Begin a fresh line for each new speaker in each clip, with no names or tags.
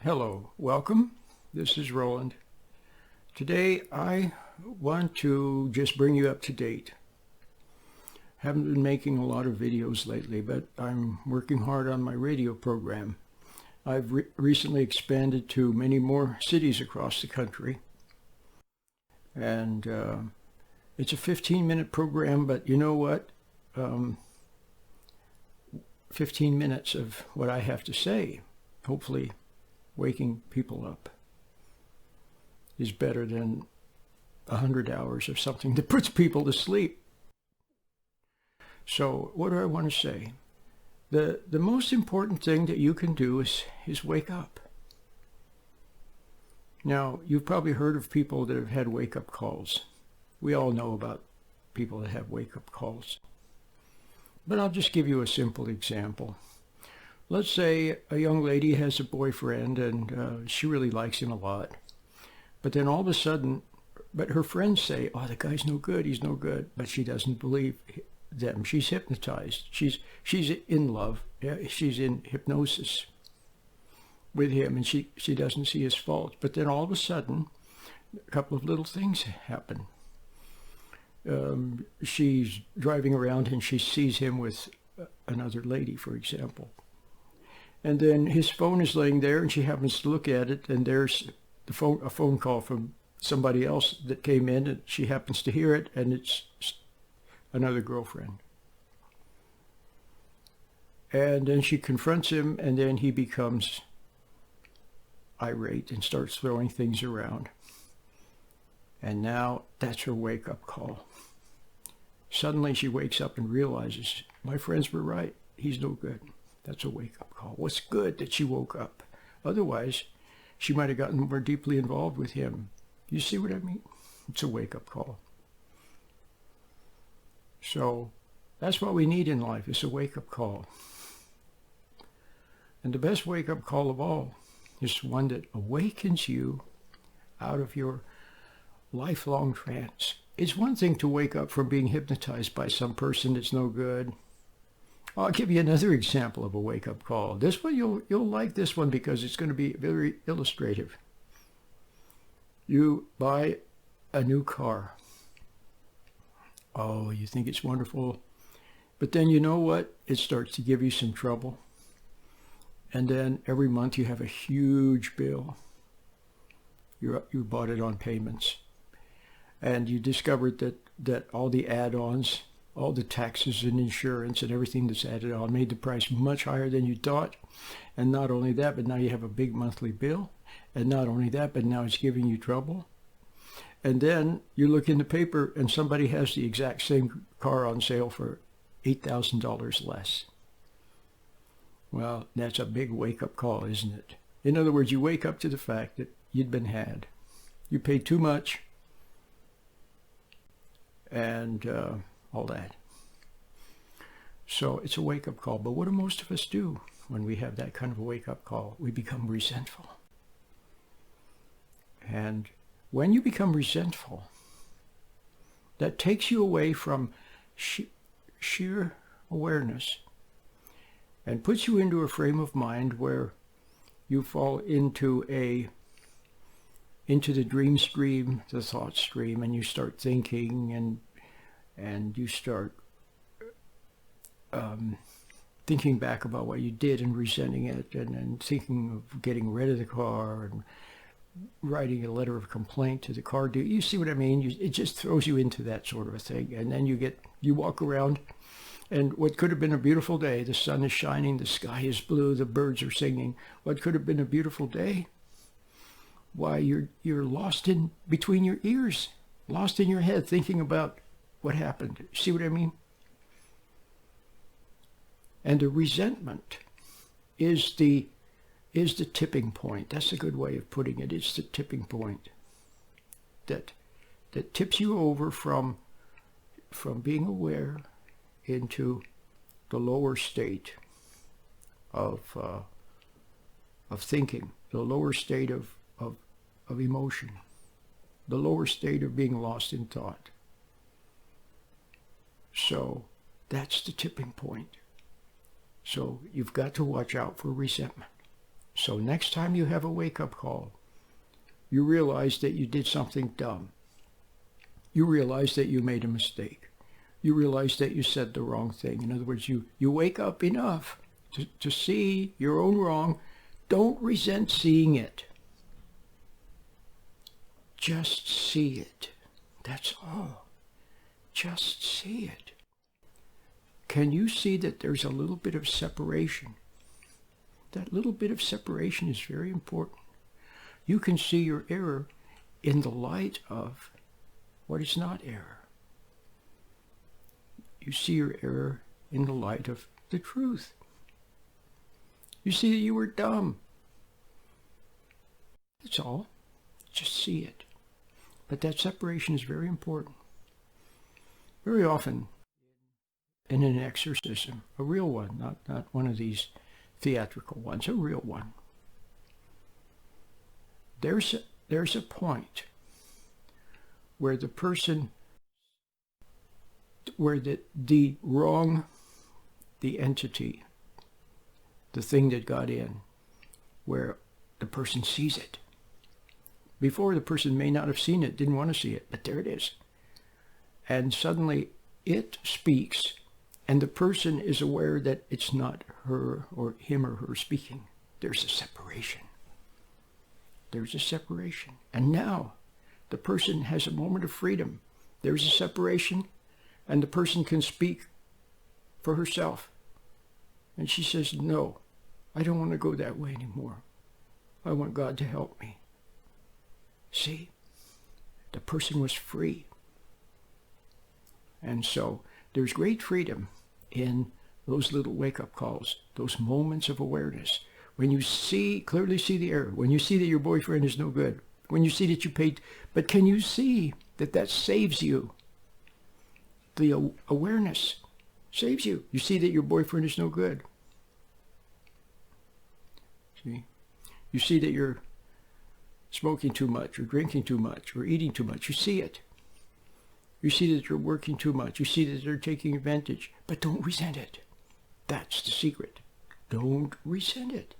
Hello, welcome. This is Roland. Today I want to just bring you up to date. Haven't been making a lot of videos lately, but I'm working hard on my radio program. I've recently expanded to many more cities across the country. And it's a 15-minute program, but you know what? 15 minutes of what I have to say, hopefully waking people up, is better than 100 hours of something that puts people to sleep. So what do I want to say? The most important thing that you can do is wake up. Now, you've probably heard of people that have had wake-up calls. We all know about people that have wake-up calls. But I'll just give you a simple example. Let's say a young lady has a boyfriend and she really likes him a lot. But then all of a sudden, her friends say, oh, the guy's no good, he's no good. But she doesn't believe them. She's hypnotized. She's in love. She's in hypnosis with him, and she doesn't see his faults. But then all of a sudden, a couple of little things happen. She's driving around and she sees him with another lady, for example. And then his phone is laying there and she happens to look at it, and there's a phone call from somebody else that came in, and she happens to hear it, and it's another girlfriend. And then she confronts him, and then he becomes irate and starts throwing things around. And now that's her wake-up call. Suddenly she wakes up and realizes, my friends were right, he's no good. That's a wake-up call. What's good that she woke up? Otherwise, she might have gotten more deeply involved with him. You see what I mean? It's a wake-up call. So that's what we need in life, is a wake-up call. And the best wake-up call of all is one that awakens you out of your lifelong trance. It's one thing to wake up from being hypnotized by some person that's no good. I'll give you another example of a wake-up call. This one, you'll like this one because it's going to be very illustrative. You buy a new car. Oh, you think it's wonderful. But then you know what? It starts to give you some trouble. And then every month you have a huge bill. You bought it on payments. And you discovered that all the add-ons, all the taxes and insurance and everything that's added on made the price much higher than you thought. And not only that, but now you have a big monthly bill. And not only that, but now it's giving you trouble. And then you look in the paper and somebody has the exact same car on sale for $8,000 less. Well, that's a big wake-up call, isn't it? In other words, you wake up to the fact that you'd been had. You paid too much and all that. So it's a wake-up call. But what do most of us do when we have that kind of a wake-up call? We become resentful. And when you become resentful, that takes you away from sheer awareness and puts you into a frame of mind where you fall into the dream stream, the thought stream, and you start thinking and you start thinking back about what you did and resenting it, and thinking of getting rid of the car and writing a letter of complaint to the car dealer. You see what I mean? It just throws you into that sort of a thing. And then you walk around, and what could have been a beautiful day, the sun is shining, the sky is blue, the birds are singing. What could have been a beautiful day? Why, you're lost in between your ears, lost in your head, thinking about what happened. See what I mean? And the resentment is the tipping point. That's a good way of putting it. It's the tipping point that tips you over from being aware into the lower state of thinking, the lower state of emotion, the lower state of being lost in thought. So that's the tipping point. So you've got to watch out for resentment. So next time you have a wake-up call, you realize that you did something dumb. You realize that you made a mistake. You realize that you said the wrong thing. In other words, you wake up enough to see your own wrong. Don't resent seeing it. Just see it. That's all. Just see it. Can you see that there's a little bit of separation? That little bit of separation is very important. You can see your error in the light of what is not error. You see your error in the light of the truth. You see that you were dumb. That's all. Just see it. But that separation is very important. Very often in an exorcism, a real one, not one of these theatrical ones, a real one, there's a point where the person, where the wrong, the entity, the thing that got in, where the person sees it. Before, the person may not have seen it, didn't want to see it, but there it is. And suddenly it speaks, and the person is aware that it's not her or him or her speaking. There's a separation. There's a separation. And now the person has a moment of freedom. There's a separation, and the person can speak for herself. And she says, no, I don't want to go that way anymore. I want God to help me. See, the person was free. And so there's great freedom in those little wake-up calls, those moments of awareness. When you clearly see the error, when you see that your boyfriend is no good, when you see that you paid, but can you see that saves you? The awareness saves you. You see that your boyfriend is no good. See? You see that you're smoking too much, or drinking too much, or eating too much. You see it. You see that you're working too much. You see that they're taking advantage. But don't resent it. That's the secret. Don't resent it.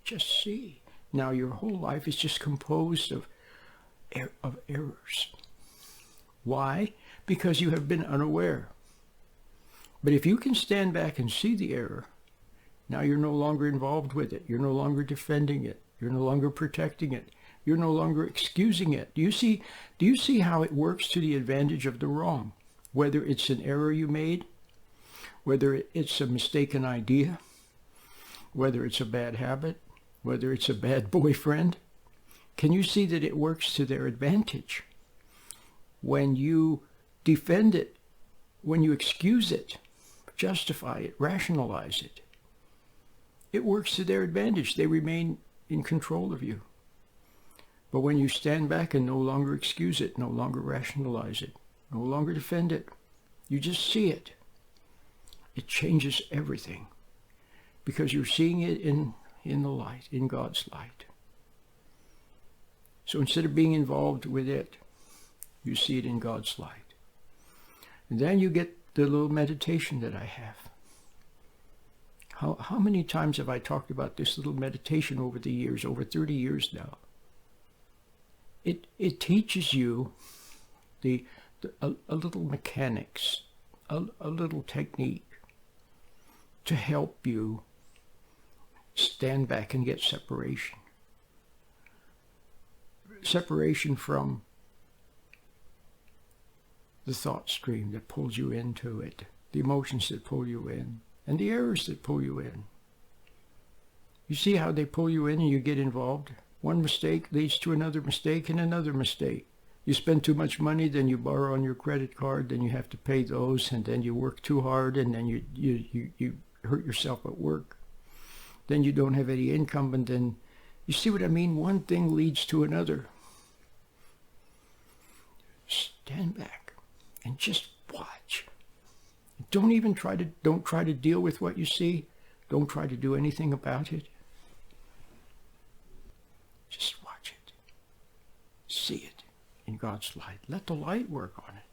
Just see. Now your whole life is just composed of errors. Why? Because you have been unaware. But if you can stand back and see the error, now you're no longer involved with it. You're no longer defending it. You're no longer protecting it. You're no longer excusing it. Do you see how it works to the advantage of the wrong? Whether it's an error you made, whether it's a mistaken idea, whether it's a bad habit, whether it's a bad boyfriend, can you see that it works to their advantage? When you defend it, when you excuse it, justify it, rationalize it, it works to their advantage. They remain in control of you. But when you stand back and no longer excuse it, no longer rationalize it, no longer defend it, you just see it, it changes everything. Because you're seeing it in the light, in God's light. So instead of being involved with it, you see it in God's light. And then you get the little meditation that I have. How many times have I talked about this little meditation over the years, over 30 years now? It teaches you a little mechanics, a little technique to help you stand back and get separation. Separation from the thought stream that pulls you into it, the emotions that pull you in, and the errors that pull you in. You see how they pull you in and you get involved? One mistake leads to another mistake and another mistake. You spend too much money, then you borrow on your credit card, then you have to pay those, and then you work too hard, and then you hurt yourself at work. Then you don't have any income, and then, you see what I mean? One thing leads to another. Stand back and just watch. Don't try to deal with what you see. Don't try to do anything about it. Just watch it. See it in God's light. Let the light work on it.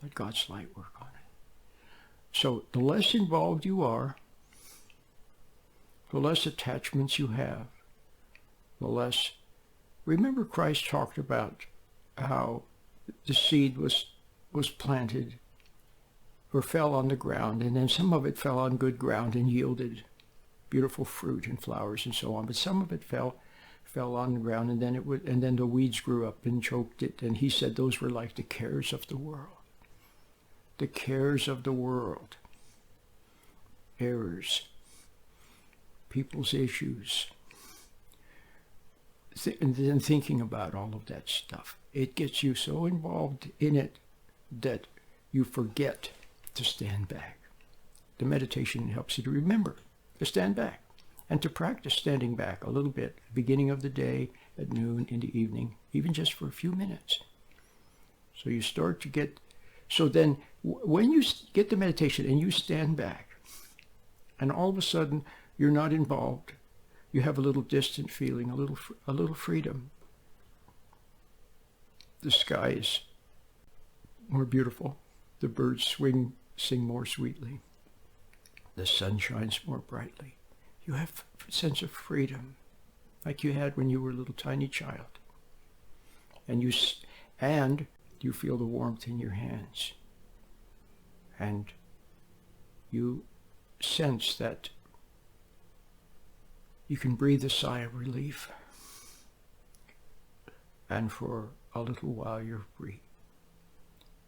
Let God's light work on it. So the less involved you are, the less attachments you have, the less... Remember Christ talked about how the seed was planted or fell on the ground, and then some of it fell on good ground and yielded beautiful fruit and flowers and so on. But some of it fell on the ground, and then the weeds grew up and choked it. And he said those were like the cares of the world. The cares of the world. Errors. People's issues. And then thinking about all of that stuff. It gets you so involved in it that you forget to stand back. The meditation helps you to remember to stand back and to practice standing back a little bit, beginning of the day, at noon, in the evening, even just for a few minutes. So you start to get, so then when you get the meditation and you stand back, and all of a sudden you're not involved, you have a little distant feeling, a little freedom. The sky is more beautiful. The birds sing more sweetly. The sun shines more brightly. You have a sense of freedom, like you had when you were a little tiny child. And you feel the warmth in your hands. And you sense that you can breathe a sigh of relief. And for a little while you're free.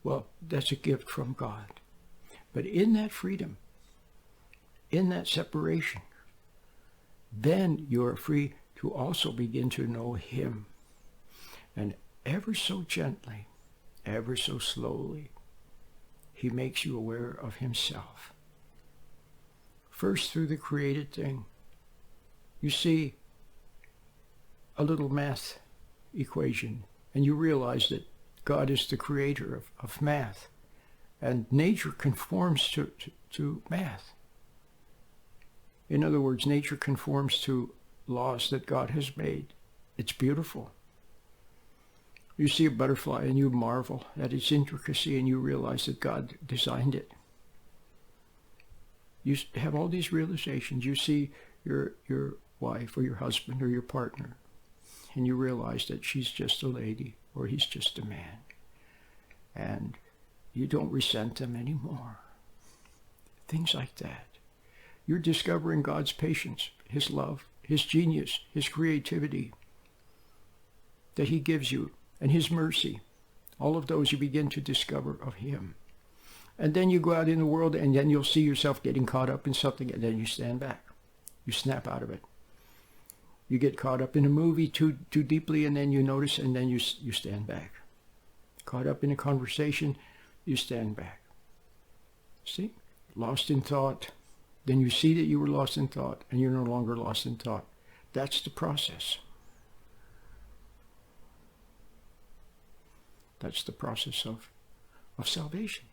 Well, that's a gift from God. But in that freedom, in that separation, then you are free to also begin to know him. And ever so gently, ever so slowly, he makes you aware of himself. First through the created thing. You see a little math equation, and you realize that God is the creator of math, and nature conforms to math. In other words, nature conforms to laws that God has made. It's beautiful. You see a butterfly and you marvel at its intricacy, and you realize that God designed it. You have all these realizations. You see your wife or your husband or your partner, and you realize that she's just a lady or he's just a man. And you don't resent them anymore. Things like that. You're discovering God's patience, his love, his genius, his creativity that he gives you, and his mercy. All of those you begin to discover of him. And then you go out in the world, and then you'll see yourself getting caught up in something, and then you stand back. You snap out of it. You get caught up in a movie too deeply, and then you notice, and then you stand back. Caught up in a conversation, you stand back. See? Lost in thought. Then you see that you were lost in thought, and you're no longer lost in thought. That's the process. That's the process of salvation.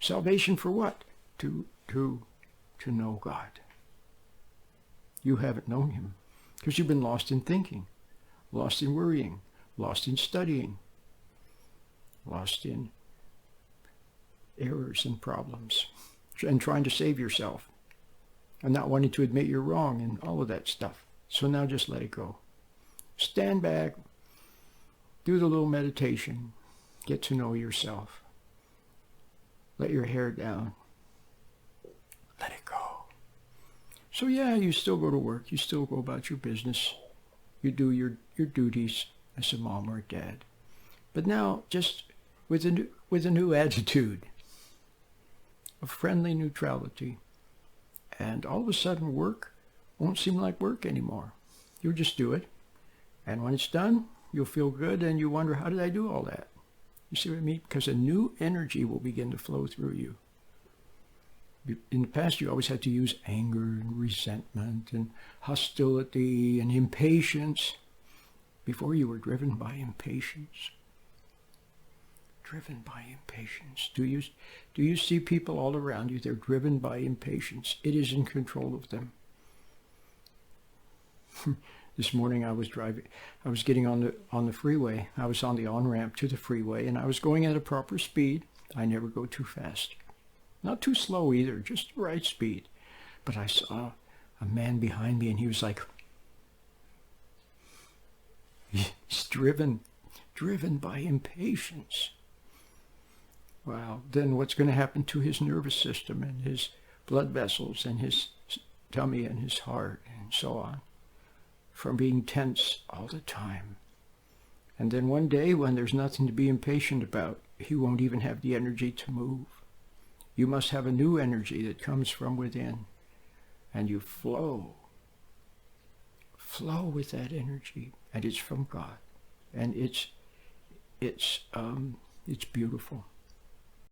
Salvation for what? To know God. You haven't known him because you've been lost in thinking, lost in worrying, lost in studying, lost in errors and problems, and trying to save yourself, and not wanting to admit you're wrong and all of that stuff. So now just let it go. Stand back, do the little meditation, get to know yourself. Let your hair down. Let it go. So yeah, you still go to work. You still go about your business. You do your duties as a mom or a dad. But now just with a new attitude of friendly neutrality. And all of a sudden work won't seem like work anymore. You'll just do it. And when it's done, you'll feel good and you wonder, how did I do all that? You see what I mean? Because a new energy will begin to flow through you. In the past, you always had to use anger and resentment and hostility and impatience. Before, you were driven by impatience. Driven by impatience. Do you see people all around you? They're driven by impatience. It is in control of them. This morning I was getting on the freeway. I was on the on-ramp to the freeway, and I was going at a proper speed. I never go too fast. Not too slow either, just the right speed. But I saw a man behind me, and he was like, he's driven by impatience. Wow. Then what's going to happen to his nervous system and his blood vessels and his tummy and his heart and so on, from being tense all the time? And then one day, when there's nothing to be impatient about, he won't even have the energy to move. You must have a new energy that comes from within, and you flow with that energy, and it's from God, and it's beautiful.